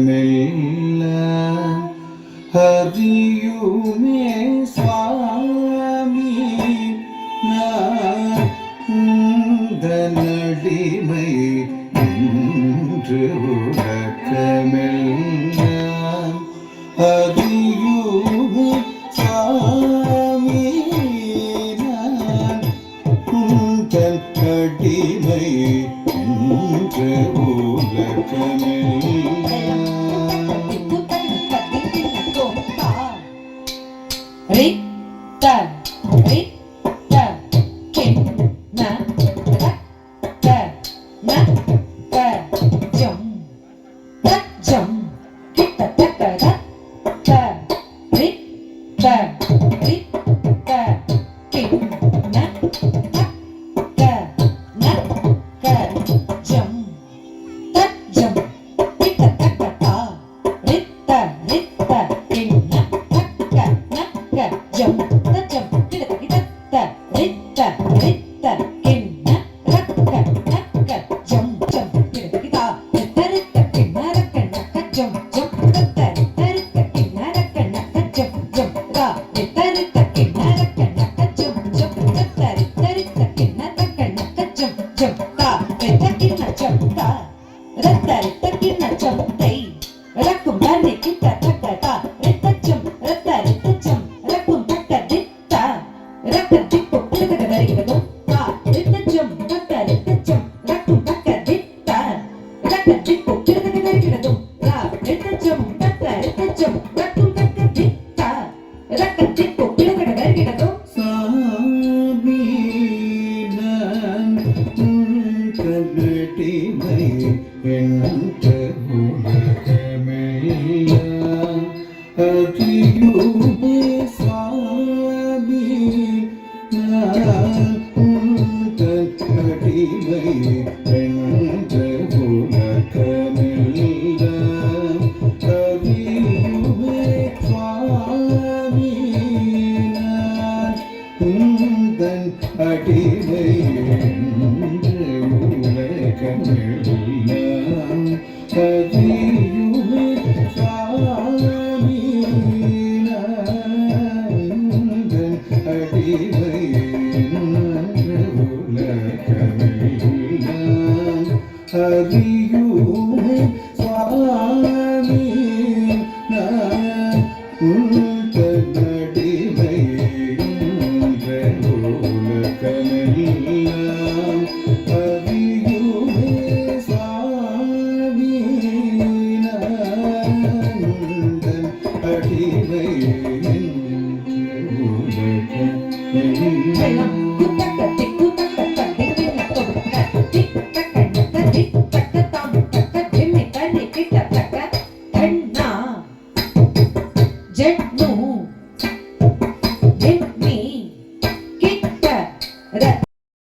உலகமெல்லாம் அறியுமே சுவாமி நான் உந்தனடிமை என்று உலகமெல்லாம் அறியுமே சுவாமி நான் உந்தனடிமை என்று உலகமெல்லாம் Rita, Rita, Kinna, Rita, Naka, Jum, Jum, Kita, Taka, Rata, Rita, Rita, Kinna, Taka, Naka, Jum, Jum, Kita, Taka, Rita, Rita, Kinna. Jum, jum, kita kita rita, rita, kinna, rakka, nakka, jum, jum, kita kita rita, rita, kinna, rakka, nakka, jum, jum, rita, rita, kinna, rakka, nakka, jum, jum, ra, rita, rita, kinna, rakka, nakka, jum, jum, rita, rita, kinna, rakka, nakka, jum, jum, ta, rita, kinna, jum, ta, rita, kinna, jum, tai, rakkum, bari, kita, taka, ta, rita, jum, rita, jum. Hari you